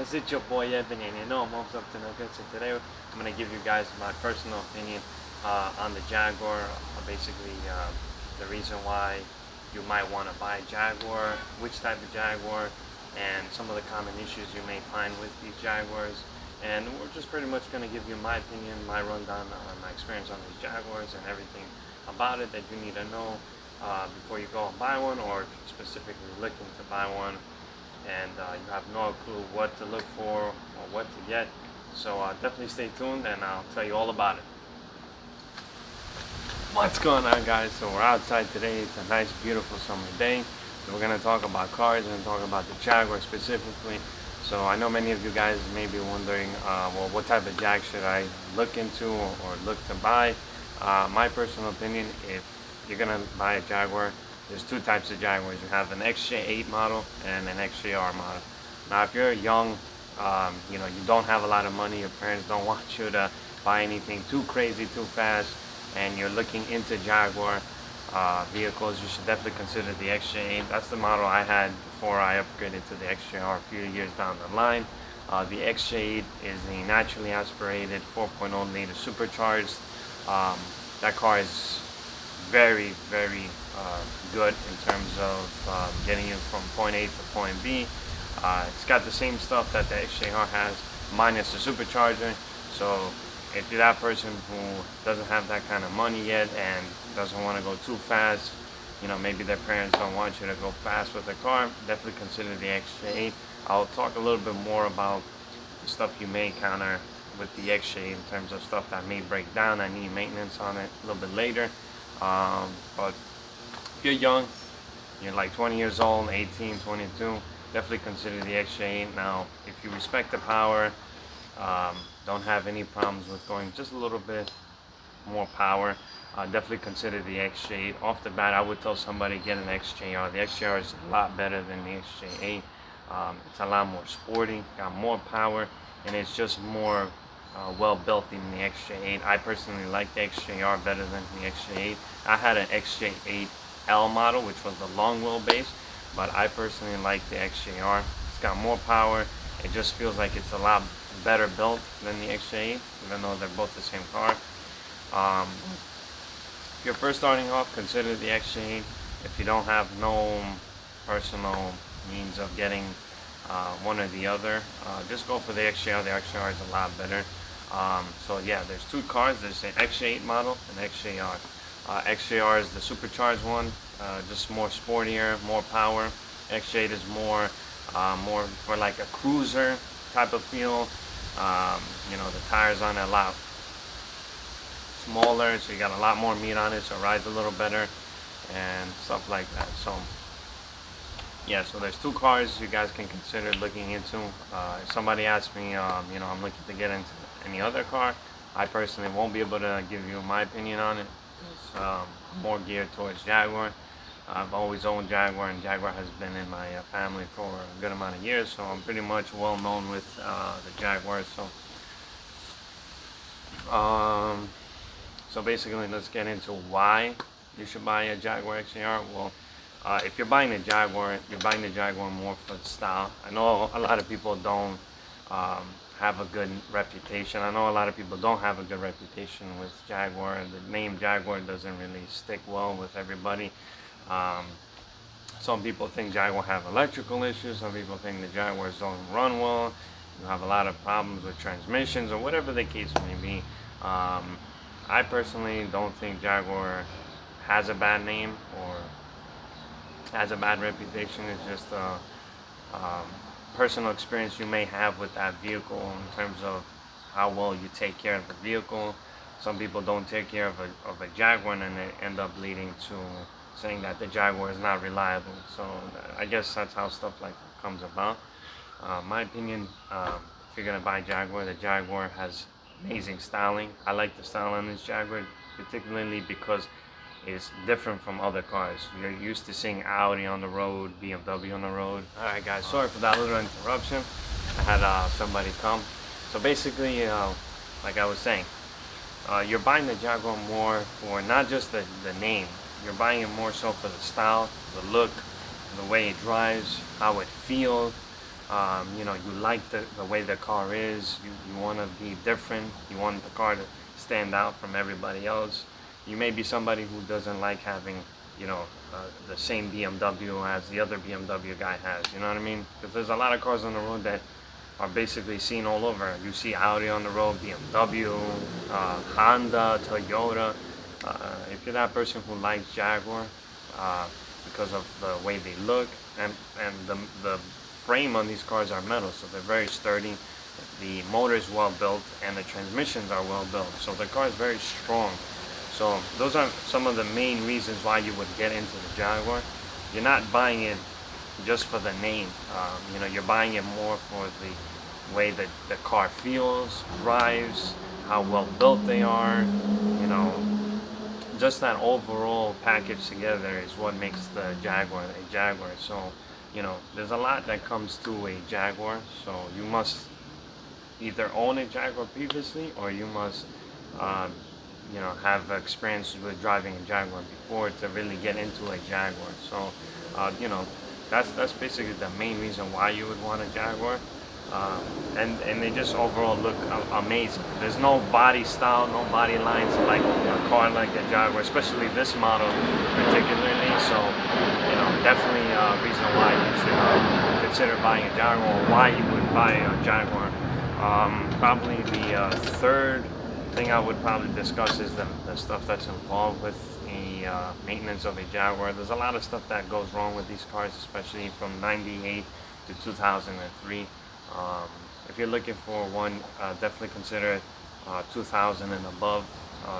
Jaguars, it's your boy Evan, and you know I'm always up to no good. So today I'm going to give you guys my personal opinion on the Jaguar. Basically, the reason why you might want to buy a Jaguar, which type of Jaguar, and some of the common issues you may find with these Jaguars. And we're just pretty much going to give you my opinion, my rundown on my experience on these Jaguars and everything about it that you need to know before you go and buy one, or specifically looking to buy one and you have no clue what to look for or what to get. So definitely stay tuned and I'll tell you all about it. What's going on, guys? So we're outside today. It's a nice beautiful summer day. We're going to talk about cars and talk about the Jaguar specifically. So I know many of you guys may be wondering, well, what type of Jag should I look into or look to buy? My personal opinion, if you're going to buy a Jaguar, there's two types of Jaguars. You have an XJ8 model and an XJR model. Now, if you're young, you don't have a lot of money, your parents don't want you to buy anything too crazy, too fast, and you're looking into Jaguar vehicles, you should definitely consider the XJ8. That's the model I had before I upgraded to the XJR a few years down the line. The XJ8 is the naturally aspirated 4.0 liter supercharged. That car is very, very good in terms of getting you from point A to point B. It's got the same stuff that the XJR has, minus the supercharger. So if you're that person who doesn't have that kind of money yet and doesn't want to go too fast, maybe their parents don't want you to go fast with the car, definitely consider the XJ8. I'll talk a little bit more about the stuff you may encounter with the XJ8 in terms of stuff that may break down. I need maintenance on it a little bit later. But if you're young, you're like 20 years old, 18, 22, definitely consider the XJ8. Now, if you respect the power, don't have any problems with going just a little bit more power, definitely consider the XJ8. Off the bat, I would tell somebody get an XJR. The XJR is a lot better than the XJ8. It's a lot more sporty, got more power, and it's just more well built in the XJ8. I personally like the XJR better than the XJ8. I had an XJ8L model, which was the long wheelbase, but I personally like the XJR. It's got more power. It just feels like it's a lot better built than the XJ8, even though they're both the same car. If you're first starting off, consider the XJ8. If you don't have no personal means of getting one or the other, just go for the XJR. The XJR is a lot better. So yeah, there's two cars. There's an XJ8 model and XJR. XJR is the supercharged one, just more sportier, more power. XJ8 is more for like a cruiser type of feel. The tires on it a lot smaller, so you got a lot more meat on it, so it rides a little better and stuff like that. So yeah, so there's two cars you guys can consider looking into. If somebody asks me, I'm looking to get into any other car, I personally won't be able to give you my opinion on it. It's more geared towards Jaguar. I've always owned Jaguar, and Jaguar has been in my family for a good amount of years, so I'm pretty much well known with the Jaguars. So basically, let's get into why you should buy a Jaguar XJR. Well, if you're buying a Jaguar, you're buying the Jaguar more for the style. I know a lot of people don't have a good reputation. I know a lot of people don't have a good reputation with Jaguar. The name Jaguar doesn't really stick well with everybody. Some people think Jaguar have electrical issues. Some people think the Jaguars don't run well. You have a lot of problems with transmissions or whatever the case may be. I personally don't think Jaguar has a bad name or has a bad reputation. It's just a personal experience you may have with that vehicle in terms of how well you take care of the vehicle. Some people don't take care of a Jaguar, and they end up leading to saying that the Jaguar is not reliable. So I guess that's how stuff like that comes about. My opinion, if you're gonna buy Jaguar, the Jaguar has amazing styling. I like the style on this Jaguar, particularly because it's different from other cars. You're used to seeing Audi on the road, BMW on the road. Alright guys, sorry for that little interruption. I had somebody come. So basically, like I was saying, you're buying the Jaguar more for not just the name. You're buying it more so for the style, the look, the way it drives, how it feels. You know, you like the way the car is, you want to be different, you want the car to stand out from everybody else. You may be somebody who doesn't like having, you know, the same BMW as the other BMW guy has, you know what I mean? Because there's a lot of cars on the road that are basically seen all over. You see Audi on the road, BMW, Honda, Toyota. If you're that person who likes Jaguar, because of the way they look, and the frame on these cars are metal, so they're very sturdy. The motor is well built and the transmissions are well built, so the car is very strong. So those are some of the main reasons why you would get into the Jaguar. You're not buying it just for the name. You know, you're buying it more for the way that the car feels, drives, how well built they are. You know, just that overall package together is what makes the Jaguar a Jaguar. So, you know, there's a lot that comes to a Jaguar. So you must either own a Jaguar previously, or you must you know, have experience with driving a Jaguar before to really get into a Jaguar. So you know, that's basically the main reason why you would want a Jaguar. And they just overall look amazing. There's no body style, no body lines like a car like a Jaguar, especially this model particularly. So, you know, definitely a reason why you should consider buying a Jaguar, or why you would buy a Jaguar. Probably the third thing I would probably discuss is the stuff that's involved with the maintenance of a Jaguar. There's a lot of stuff that goes wrong with these cars, especially from 98 to 2003. If you're looking for one, definitely consider 2000 and above.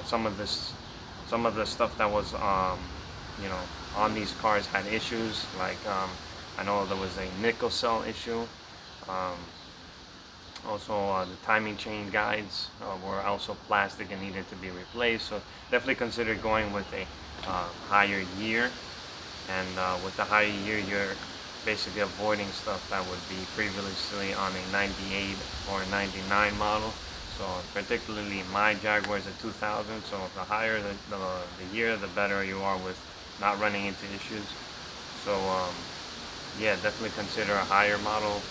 Some of the stuff that was you know, on these cars had issues, like I know there was a nickel cell issue. Also, the timing chain guides were also plastic and needed to be replaced. So definitely consider going with a higher year. And with the higher year, you're basically avoiding stuff that would be previously on a 98 or 99 model. So particularly my Jaguar is a 2000. So the higher the year, the better you are with not running into issues. So yeah, definitely consider a higher model,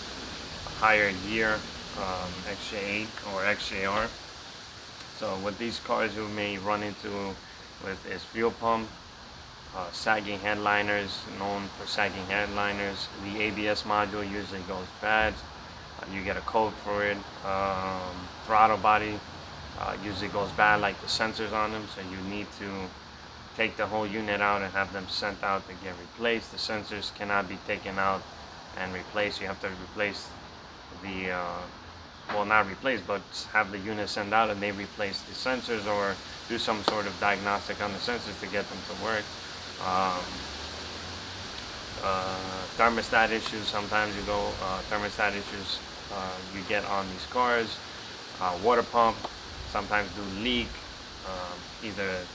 a higher year. XJ8 or XJR. So what these cars you may run into with is fuel pump, sagging headliners, known for sagging headliners. The ABS module usually goes bad. You get a code for it. Throttle body usually goes bad, like the sensors on them. So you need to take the whole unit out and have them sent out to get replaced. The sensors cannot be taken out and replaced. You have to replace the well, not replace, but have the unit send out and they replace the sensors, or do some sort of diagnostic on the sensors to get them to work. Thermostat issues, sometimes you go thermostat issues you get on these cars. Water pump sometimes do leak, either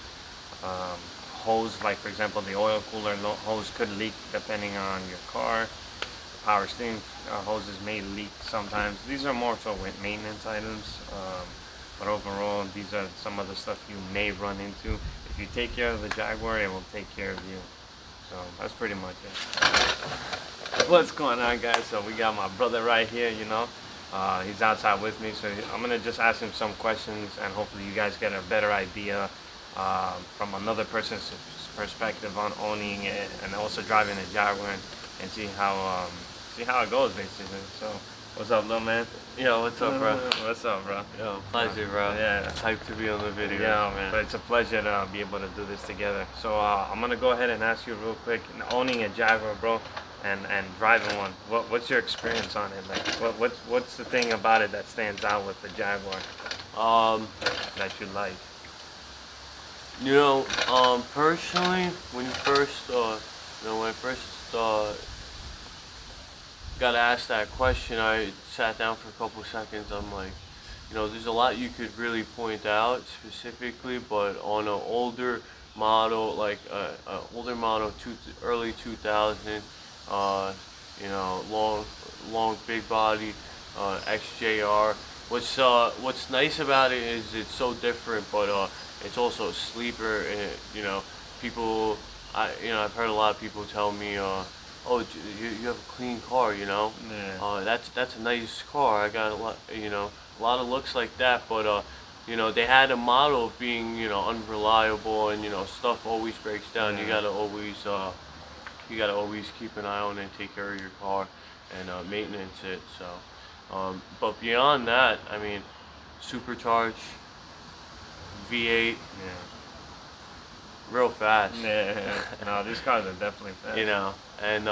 hose, like for example the oil cooler hose could leak depending on your car. Power steering hoses may leak sometimes. These are more so with maintenance items, but overall these are some of the stuff you may run into. If you take care of the Jaguar, it will take care of you. So that's pretty much it. What's going on, guys? So we got my brother right here, you know. He's outside with me, so I'm gonna just ask him some questions, and hopefully you guys get a better idea from another person's perspective on owning it and also driving a Jaguar, and see how it goes, basically. So what's up, little man? Yo, what's up, bro? What's up, bro? Yo, pleasure, bro. Yeah, Hyped to be on the video. yeah, man. But it's a pleasure to be able to do this together. So I'm gonna go ahead and ask you real quick, owning a Jaguar, bro, and driving one. What's your experience on it? Like, what's the thing about it that stands out with the Jaguar that you like? You know, personally, when I first got asked that question, I sat down for a couple seconds. I'm like, you know, there's a lot you could really point out specifically, but on an older model, like older model, early 2000, you know, long big body, XJR. What's nice about it is it's so different, but it's also a sleeper. And you know, I've heard a lot of people tell me, oh, oh, you have a clean car, you know. Yeah. That's a nice car. I got a lot, you know, a lot of looks like that, but you know, they had a model of being, you know, unreliable, and you know, stuff always breaks down. Yeah. You gotta always keep an eye on it and take care of your car and maintenance it. So, but beyond that, I mean, supercharged V8, Yeah. real fast. Yeah. No, these cars are definitely fast. You know, and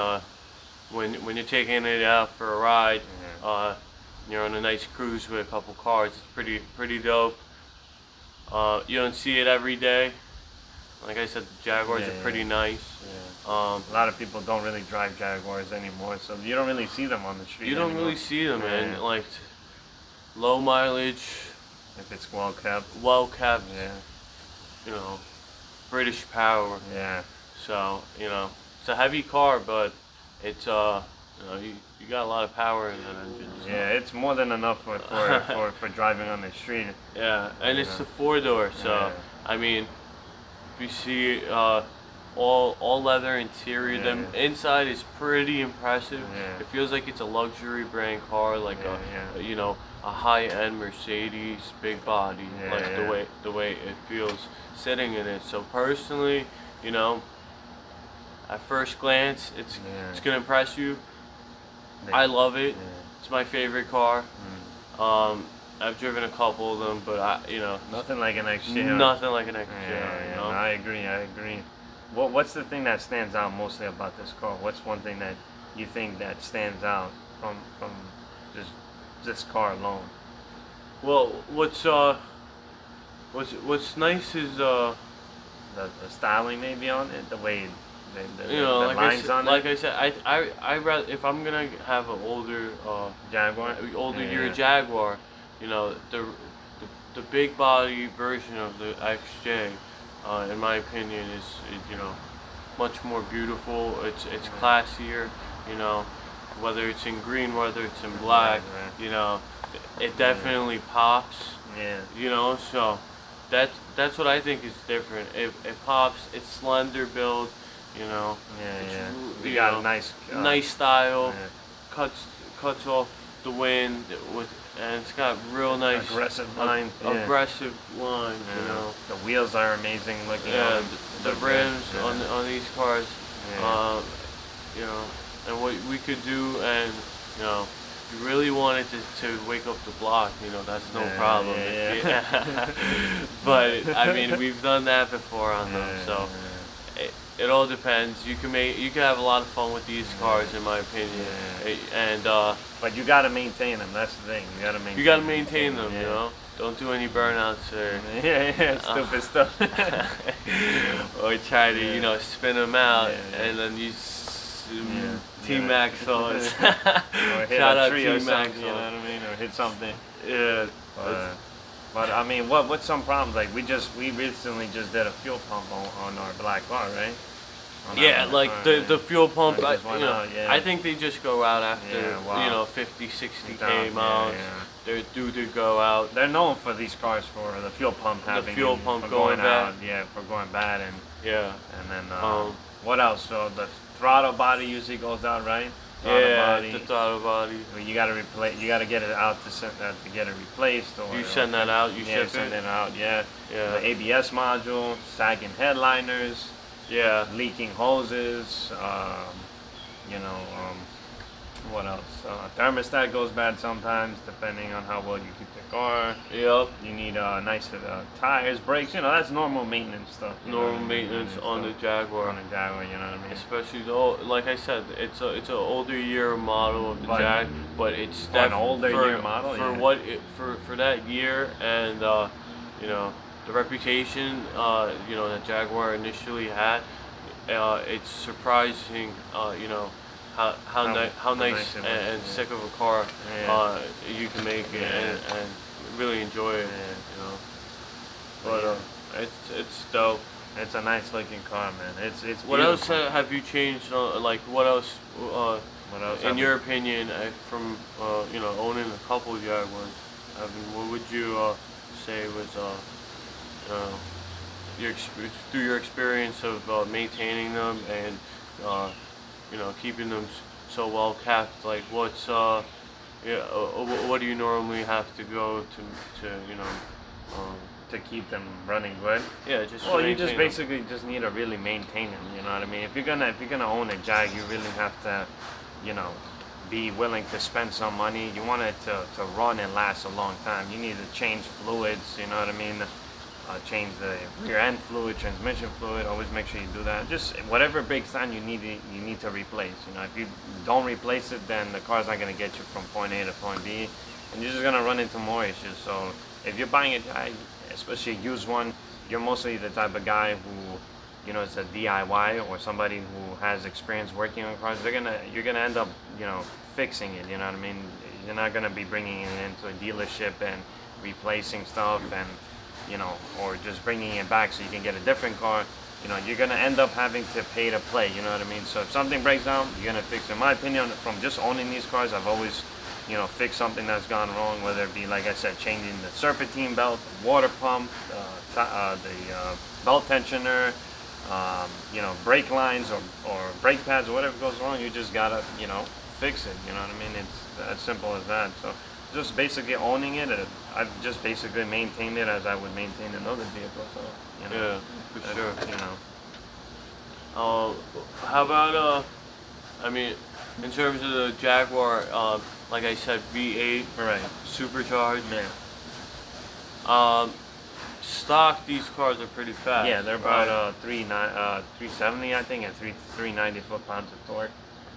when you're taking it out for a ride, Yeah. you're on a nice cruise with a couple cars. It's pretty dope. You don't see it every day. Like I said, the Jaguars Yeah, are pretty yeah. nice. Yeah. A lot of people don't really drive Jaguars anymore, so you don't really see them on the street. You don't anymore. really see them, Yeah. man. Like low mileage, If it's well kept. well kept. Yeah. You know, British power. Yeah. So you know, it's a heavy car, but it's you know, you got a lot of power in that engine. So. Yeah, it's more than enough for driving on the street. Yeah, and it's Yeah. the 4-door, so Yeah. I mean, if you see all leather interior, Yeah, the yeah. inside is pretty impressive. Yeah. It feels like it's a luxury brand car, like Yeah, you know, a high-end Mercedes, big body, Yeah, like yeah. the way it feels sitting in it. So personally, you know, at first glance, it's gonna impress you. Yeah. I love it. Yeah. It's my favorite car. Mm. I've driven a couple of them, but you know, Nothing like an XJR. nothing like an XJR. Yeah, You know? I agree. I agree. What's the thing that stands out mostly about this car? What's one thing that you think that stands out from just this car alone? Well, what's nice is The styling maybe on it, the way the you know, the like lines on like it. I said, I rather, if I'm gonna have an older Jaguar. year Jaguar, you know, the big body version of the XJ, in my opinion, is you know, much more beautiful. It's classier, you know, whether it's in green, whether it's in black, Right. you know, it definitely pops, Yeah. you know. So that's what I think is different. It pops. It's slender build, you know. Yeah, It's, yeah. you We got know, a nice nice style. yeah. Cuts off the wind with, and it's got real nice Aggressive lines. aggressive lines. Yeah. You know. The wheels are amazing looking. Yeah, on the rims yeah. on these cars, Yeah. you know, and what we could do, and you know, if you really wanted to wake up the block, you know, that's no Yeah, problem. yeah. But I mean, we've done that before on them, so it all depends. You can have a lot of fun with these cars, in my opinion, and But you gotta maintain them. That's the thing. You gotta maintain. them. Yeah. You know, don't do any burnouts or. Yeah, stupid stuff. Or try to, you know, spin them out, Yeah. and then you Yeah. T-Max on. Or hit Shout a out tree or T-Max something, you know on. what I mean? Or hit something. Yeah. But I mean, what's some problems? Like we recently just did a fuel pump on our black car, right? On Yeah, our like car, the fuel pump, It I, just went you know, out, yeah. I think they just go out after, Yeah, wow. you know, 50, 60 Down, K yeah, miles. yeah. They're due to go out. They're known for these cars for the fuel pump having fuel pump for going bad. out, yeah, for going bad, Yeah. and then Um, what else? So the throttle body usually goes out, right? The throttle body. Well, you gotta replace. You gotta get it out to get it replaced. Or You send that out, you ship send it. it out. Yeah. Yeah. The ABS module, sagging headliners, Yeah. leaking hoses. You know, what else? Thermostat goes bad sometimes, depending on how well you keep the car. Yep. You need nice tires, brakes. You know, that's normal maintenance stuff. you know what I Normal mean? maintenance on the stuff. Jaguar. On a Jaguar, you know what I mean? Especially though, like I said, it's an older year model of the But- Jag, but it's Oh, an older for, year model, for yeah. what it, for that year, and you know, the reputation you know, that Jaguar initially had. It's surprising, you know, how nice it was, and yeah. sick of a car Yeah. you can make it, Yeah. and really enjoy it. Yeah. You know, But, but it's dope. It's a nice looking car, man. It's What else beautiful. have you changed? Like, what else? What else? In your opinion, from you know, owning a couple of Jaguars, what would you say was through your experience of maintaining them and keeping them so well kept. Like, what do you normally have to go um, To keep them running good. yeah, just to Well, you maintain just 'em. basically just need to really maintain them. You know what I mean? If you're gonna own a Jag, you really have to, you know, be willing to spend some money. You want it to run and last a long time. You need to change fluids. You know what I mean? Change the rear end fluid, transmission fluid. Always make sure you do that. Just whatever breaks down, you need to replace. You know, if you don't replace it, then the car's not gonna get you from point A to point B, and you're just gonna run into more issues. So if you're buying a Jag, especially a used one, you're mostly the type of guy who, you know, it's a DIY or somebody who has experience working on cars. You're gonna end up, you know, fixing it. You know what I mean? You're not gonna be bringing it into a dealership and replacing stuff and, you know, or just bringing it back so you can get a different car. You know, you're gonna end up having to pay to play. You know what I mean? So if something breaks down, you're gonna fix it. In my opinion, from just owning these cars, I've always, you know, fix something that's gone wrong, whether it be, like I said, changing the serpentine belt, the water pump, the belt tensioner, you know, brake lines or brake pads or whatever goes wrong. You just gotta, you know, fix it. You know what I mean? It's as simple as that. So just basically owning it, I've just basically maintained it as I would maintain another vehicle. So, you know, Yeah, for sure. You know. How about I mean, in terms of the Jaguar, like I said, V8, Right. supercharged. Yeah. Stock, these cars are pretty fast. Yeah, they're about 370, I think, and 390 foot-pounds of torque.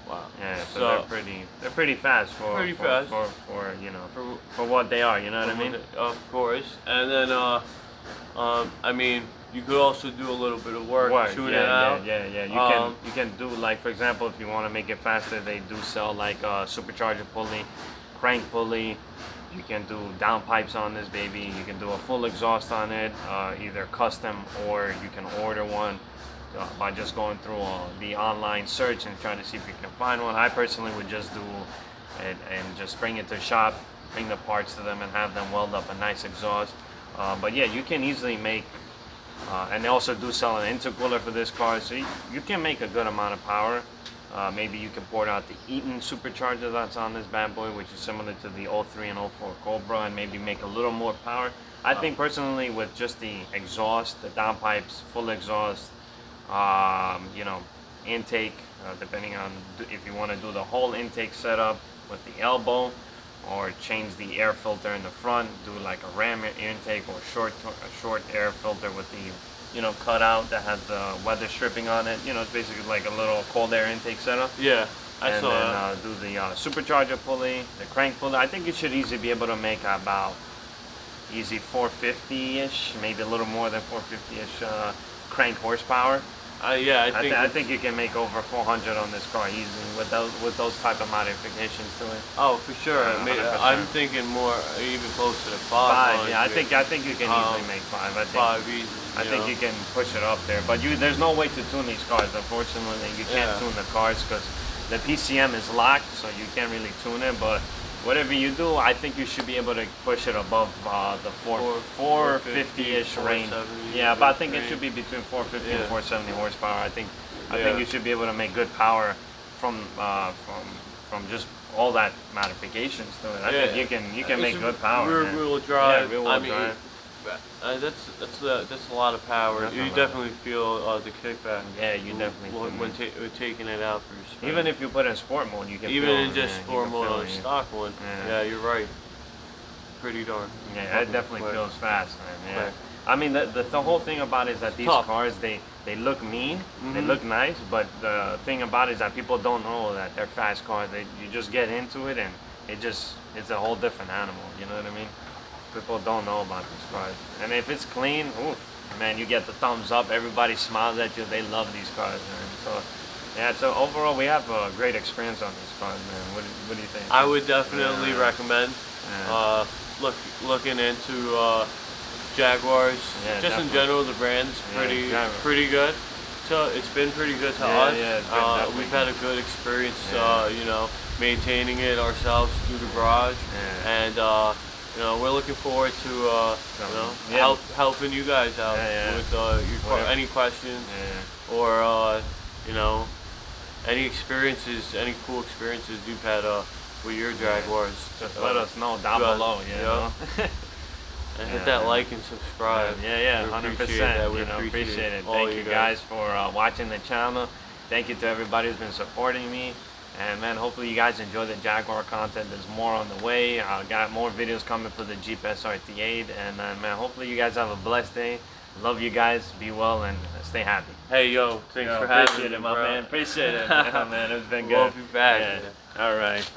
Wow. Yeah, so they're pretty fast for you know, for what they are. You know what I mean? Of course. And then I mean, you could also do a little bit of work, tune it out. Yeah. You can do, like, for example, if you want to make it faster, they do sell like a supercharger pulley, crank pulley. You can do downpipes on this baby. You can do a full exhaust on it, either custom or you can order one by just going through the online search and trying to see if you can find one. I personally would just do it and just bring it to the shop, bring the parts to them and have them weld up a nice exhaust. But yeah, you can easily make, and they also do sell an intercooler for this car, so you can make a good amount of power. Maybe you can port out the Eaton supercharger that's on this bad boy, which is similar to the 03 and 04 Cobra, and maybe make a little more power. I think personally with just the exhaust, the downpipes, full exhaust, you know, intake, depending on if you want to do the whole intake setup with the elbow, or change the air filter in the front, do like a ram intake or a short air filter with the, you know, cutout that has the weather stripping on it. You know, it's basically like a little cold air intake setup. Yeah, I and saw then that. do the supercharger pulley, the crank pulley. I think you should easily be able to make about easy 450-ish, maybe a little more than 450-ish crank horsepower. Yeah, I think you can make over 400 on this car easily with those type of modifications to it. Oh, for sure. I mean, 100%. I'm thinking more, even closer to 5. Yeah, I think you can easily make 5. I think 5 easy. I think you can push it up there, but there's no way to tune these cars. Unfortunately, you can't tune the cars because the PCM is locked, so you can't really tune it. But whatever you do, I think you should be able to push it above the 450-ish range. Yeah, but I think it should be between 450 and 470 horsepower. I think you should be able to make good power from just all that modifications to it. I think you can make good power. Rear wheel drive. Yeah, rear wheel drive. That's a lot of power. You definitely feel the kickback. Yeah, you definitely when taking it out for your spin. Even if you put it in sport mode, you can even feel in just sport mode on stock one. Yeah, you're right. Pretty darn. Yeah, it definitely feels fast, man. Yeah. I mean, the whole thing about it is that these cars, they look mean, they look nice, but the thing about it is that people don't know that they're fast cars. You just get into it and it's a whole different animal. You know what I mean? People don't know about these cars. And if it's clean, oof, man, you get the thumbs up. Everybody smiles at you. They love these cars, man. So, yeah, so overall, we have a great experience on these cars, man. What do you think? I would definitely recommend looking into Jaguars. Just definitely. In general, the brand's pretty good. So it's been pretty good to us. We've had a good experience, you know, maintaining it ourselves through the garage, and you know, we're looking forward to you know, helping you guys out with any questions or you know, any experiences, any cool experiences you've had with your Jaguars. Just let us know down below, you know. And hit that like and subscribe. Yeah, 100%. We appreciate it. all Thank you guys for watching the channel. Thank you to everybody who's been supporting me. And man, hopefully you guys enjoy the Jaguar content. There's more on the way. I got more videos coming for the Jeep SRT8. And man, hopefully you guys have a blessed day. Love you guys. Be well and stay happy. Hey, thanks for having me, Appreciate it, my bro. man. Appreciate it, man. It's been good. Love you back. Yeah. All right.